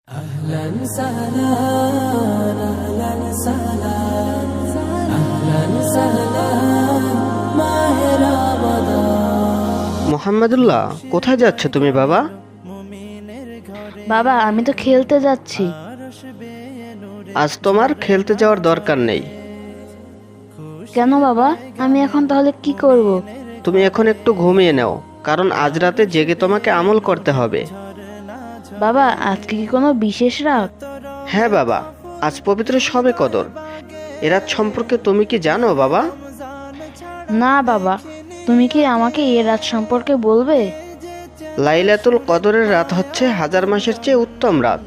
أهلا سهلا أهلا سهلا أهلا سهلا মাহে রমাদান। মোহাম্মদুল্লাহ, কোথায় যাচ্ছ তুমি বাবা? বাবা, আমি তো খেলতে যাচ্ছি। আজ তোমার খেলতে যাওয়ার দরকার নেই। কেন বাবা, আমি এখন তাহলে কি করব? তুমি এখন একটু ঘুমিয়ে নাও, কারণ আজ রাতে জেগে তোমাকে আমল করতে হবে। বাবা, আজকে কি কোনো বিশেষ রাত? হ্যাঁ বাবা, আজ পবিত্র শবে কদর। এ রাত সম্পর্কে তুমি কি জানো বাবা? না বাবা, তুমি কি আমাকে এই রাত সম্পর্কে বলবে? লাইলাতুল কদরের রাত হচ্ছে হাজার মাসের চেয়ে উত্তম রাত।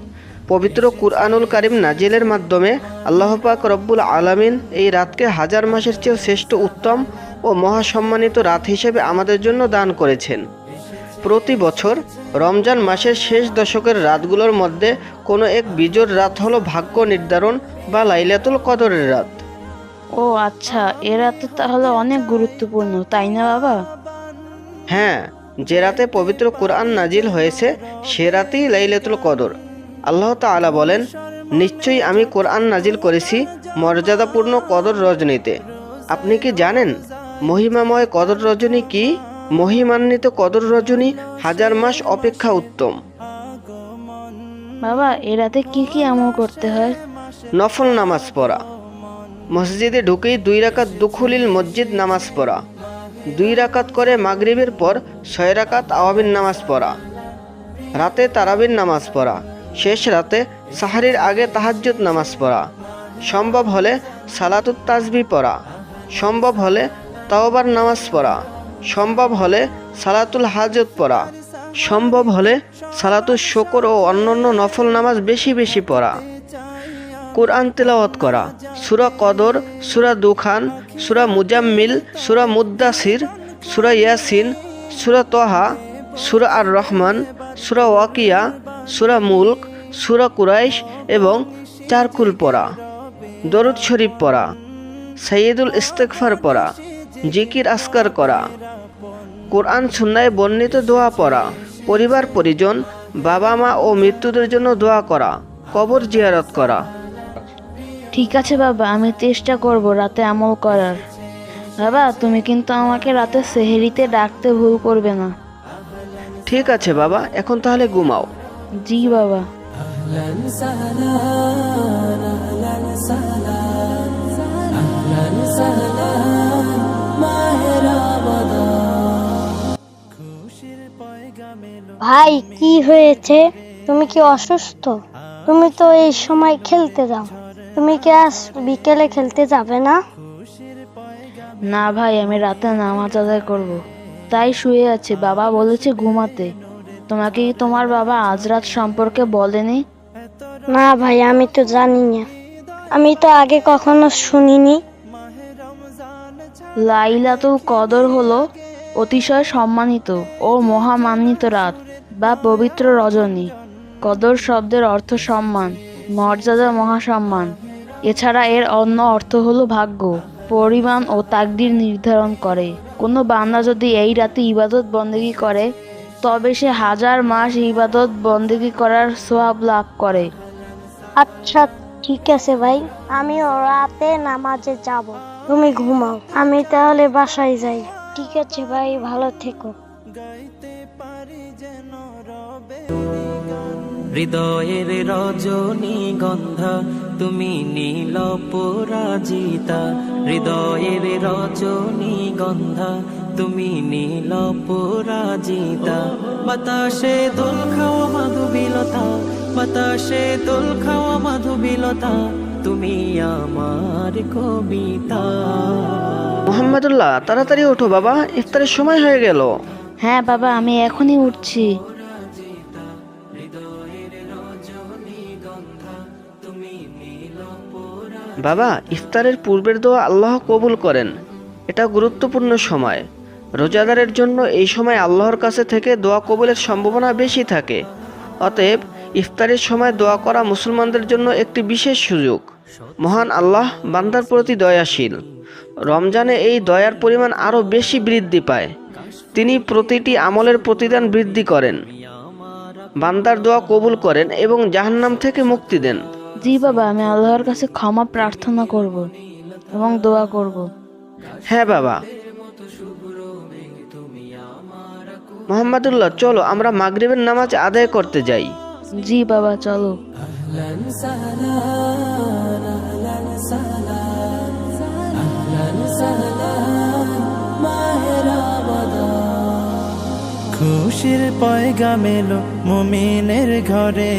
পবিত্র কুরআনুল কারীম নাজিলের মাধ্যমে আল্লাহ পাক রব্বুল আলামিন এই রাতকে হাজার মাসের চেয়ে শ্রেষ্ঠ, উত্তম ও মহাসম্মানিত রাত হিসেবে আমাদের জন্য দান করেছেন। প্রতি বছর রমজান মাসের শেষ দশকের রাতগুলোর মধ্যে কোনো এক বিজোড় রাত হলো ভাগ্য নির্ধারণ বা লাইলাতুল কদরের রাত। ও আচ্ছা, এ রাত তাহলে অনেক গুরুত্বপূর্ণ, তাই না বাবা? হ্যাঁ, যে রাতে পবিত্র কোরআন নাজিল হয়েছে সে রাতেই লাইলাতুল কদর। আল্লাহ তাআলা বলেন, নিশ্চয়ই আমি কোরআন নাজিল করেছি মর্যাদাপূর্ণ কদর রজনীতে। আপনি কি জানেন মহিমাময় কদর রজনী কি? মহিমান্বিত কদর রজনী হাজার মাস অপেক্ষা উত্তম। বাবা, এ রাতে কি কি আমল করতে হয়? নফল নামাজ পড়া, মসজিদে ঢুকেই 2 রাকাত দুখুলিল মসজিদ নামাজ পড়া, 2 রাকাত করে মাগরিবের পর 6 রাকাত আওয়াবিন নামাজ পড়া, রাতে তারাবির নামাজ পড়া, শেষ রাতে সাহারির আগে তাহাজ্জুদ নামাজ পড়া, সম্ভব হলে সালাতুত তাসবিহ পড়া, সম্ভব হলে তাওবার নামাজ পড়া, সম্ভব হলে সালাতুল হাজত পড়া, সম্ভব হলে সালাতুল শুকর ও অন্যান্য নফল নামাজ বেশি বেশি পড়া, কোরআন তেলাওয়াত করা, সূরা কদর, সূরা দুখান, সূরা মুজাম্মিল, সূরা মুদ্দাসির, সূরা ইয়াসিন, সূরা তহা, সূরা আর রহমান, সূরা ওয়াকিয়া, সূরা মুলক, সূরা কুরাইশ এবং চারকুল পড়া, দরুদ শরীফ পড়া, সাইয়্যিদুল ইস্তিগফার পড়া, জিকির আসকার করা, কোরআন সুন্নায় বর্ণিত দোয়া পড়া, পরিবার পরিজন, বাবা মা ও মৃত্যুদের জন্য দোয়া করা, কবর জিয়ারত করা। ঠিক আছে বাবা, আমি চেষ্টা করব রাতে আমল করার। বাবা, তুমি কিন্তু আমাকে রাতে সেহরিতে ডাকতে ভুল করবে না। ঠিক আছে বাবা, এখন তাহলে ঘুমাও। জি বাবা। أهلا سهلا أهلا سهلا أهلا سهلا মাহে রমাদান। ভাই, কি হয়েছে? তুমি কি অসুস্থ? তুমি তো এই সময় খেলতে যাও। তুমি কি আজ বিকেলে খেলতে যাবে না? না ভাই, আমি রাতে নামাজ আদায় করব, তাই শুয়ে আছি। বাবা বলেছে ঘুমাতে। তোমাকে কি তোমার বাবা আজ রাত সম্পর্কে বলেনি? না ভাই, আমি তো জানি না। আমি তো আগে কখনো শুনিনি। লাইলাতুল কদর হলো অতিশয় সম্মানিত ও মহামান্বিত রাত বা পবিত্র রজনী। কদর শব্দের অর্থ সম্মান, মর্যাদা, মহাসম্মান। এছাড়া এর অন্য অর্থ হলো ভাগ্য, পরিমাণ ও তাকদীর নির্ধারণ করে। কোনো বান্দা যদি এই রাতে ইবাদত বন্দেগী করে তবে সে হাজার মাস ইবাদত বন্দেগী করার সওয়াব লাভ করে। আচ্ছা, ঠিক আছে ভাই, আমি রাতে নামাজে যাব। তুমি ঘুমাও, আমি তাহলে বাসায় যাই। ঠিক আছে ভাই, ভালো থেকো। হৃদয়ের রজনী গন্ধা তুমি নীল পরাজিতা, হৃদয়ের রজনী গন্ধা তুমি নীল পরাজিতা। বাতাসে দোল খাওয়া মাধুবিলতা, বাতাসে দোল খাওয়া মাধুবিলতা, তুমি আমার কবিতা। মোহাম্মদুল্লাহ, তাড়াতাড়ি ওঠো বাবা, ইফতারের সময় হয়ে গেল। হ্যাঁ বাবা, আমি এখনই উঠছি। বাবা, ইফতারের পূর্বের দোয়া আল্লাহ কবুল করেন। এটা গুরুত্বপূর্ণ সময়। রোজাদারের জন্য এই সময় আল্লাহর কাছে থেকে দোয়া কবুলের সম্ভাবনা বেশি থাকে। অতএব ইফতারের সময় দোয়া করা মুসলমানদের জন্য একটি বিশেষ সুযোগ। মহান আল্লাহ বান্দার প্রতি দয়াশীল। রমজানে এই দয়ার পরিমাণ আরও বেশি বৃদ্ধি পায়। তিনি প্রতিটি আমলের প্রতিদান বৃদ্ধি করেন। বান্দার দোয়া কবুল করেন এবং জাহান্নাম থেকে মুক্তি দেন। জি বাবা, আমি আল্লাহর কাছে ক্ষমা প্রার্থনা করব এবং দোয়া করব। হ্যাঁ বাবা। মোহাম্মদুল্লাহ, চলো আমরা মাগরিবের নামাজ আদায় করতে যাই। জি বাবা, চলো। أهلا سهلا أهلا سهلا أهلا سهلا ماہ رمضان। খুশির পয়গাম এলো মুমিনের ঘরে,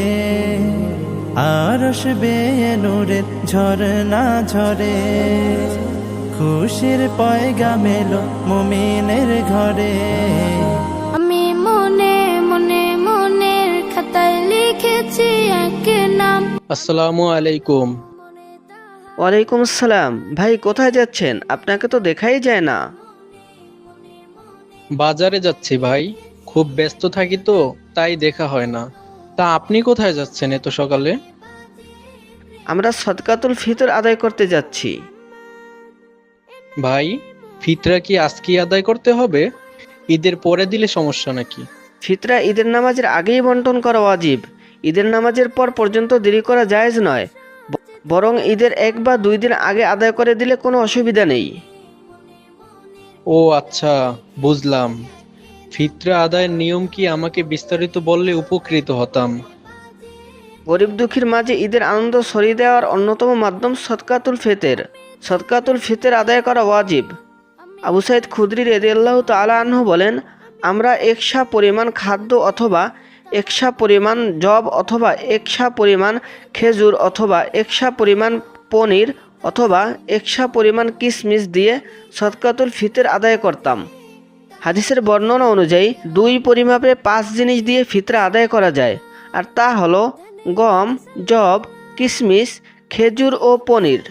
আরশ বেয়ে নূরের ঝরনা ঝরে। খুশির পয়গাম এলো মুমিনের ঘরে। আমি মনে মনে মনের খাতায় লিখেছি এক নাম। আসসালামু আলাইকুম। ওয়ালাইকুম আসসালাম। ভাই কোথায় যাচ্ছেন? আপনাকে তো দেখাই যায় না। বাজারে যাচ্ছি ভাই, খুব ব্যস্ত থাকি তো তাই দেখা হয় না। তা আপনি কোথায় যাচ্ছেন এত সকালে? আমরা সদকাতুল ফিতর আদায় করতে যাচ্ছি। ভাই, ফিতরা কি আজকেই আদায় করতে হবে? ঈদের পরে দিলে সমস্যা নাকি? ফিতরা ঈদের নামাজের আগেই বন্টন করা ওয়াজিব। ঈদের নামাজের পর পর্যন্ত দেরি করা জায়েজ নয়, বরং ঈদের 1 বা 2 দিন আগে আদায় করে দিলে কোনো অসুবিধা নেই। ও আচ্ছা, বুঝলাম। ফিতরা আদায়ের নিয়ম কি আমাকে বিস্তারিত বললে উপকৃত হতাম। গরিব দুঃখীর মাঝে ঈদের আনন্দ ছড়িয়ে দেওয়ার অন্যতম মাধ্যম সদকাতুল ফিতর। সদকাতুল ফিতর আদায় করা ওয়াজিব। আবু সাইদ খুদরি রাদিয়াল্লাহু তাআলা আনহু বলেন, আমরা 1 সা পরিমাণ খাদ্য অথবা 1 সা পরিমাণ জব অথবা 1 সা পরিমাণ খেজুর অথবা 1 সা পরিমাণ পনির অথবা 1 সা পরিমাণ কিশমিশ দিয়ে সদকাতুল ফিতর আদায় করতাম। হাদিসের বর্ণনা অনুযায়ী 2 পরিমাপে 5 জিনিস দিয়ে ফিতরা আদায় করা যায়, আর তা হলো গম, জব, কিশমিশ, খেজুর ও পনির।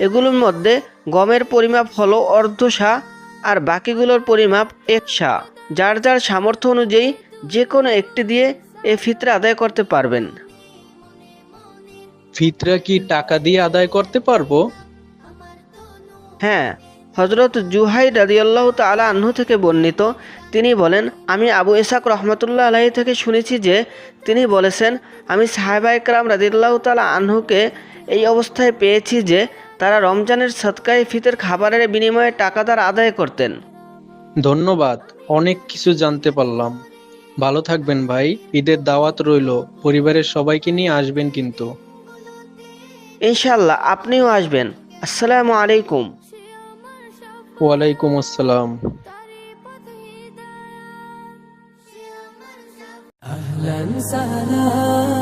এগুলোর মধ্যে গমের পরিমাপ হলো অর্ধ সা আর বাকিগুলোর পরিমাপ 1 সা। যার যার সামর্থ্য অনুযায়ী যে কোনো একটি দিয়ে এই ফিতরা আদায় করতে পারবেন। ফিতরা কি টাকা দিয়ে আদায় করতে পারবো? হ্যাঁ, হযরত জুহাইর রাদিয়াল্লাহু তাআলা আনহু থেকে বর্ণিত, তিনি বলেন, আমি আবু ইসহাক রাহমাতুল্লাহ আলাইহি থেকে শুনেছি যে তিনি বলেছেন, আমি সাহাবায়ে কেরাম রাদিয়াল্লাহু তাআলা আনহুকে এই অবস্থায় পেয়েছি যে তারা রমজানের সদকায়ে ফিতর খাবারের বিনিময়ে টাকা দ্বারা আদায় করতেন। ধন্যবাদ, অনেক কিছু জানতে পারলাম। ভালো থাকবেন ভাই, ঈদের দাওয়াত রইলো। পরিবারের সবাইকে নিয়ে আসবেন কিন্তু। ইনশাআল্লাহ, আপনিও আসবেন। আসসালামু আলাইকুম। ওয়ালাইকুম আসসালাম। أهلا سهلا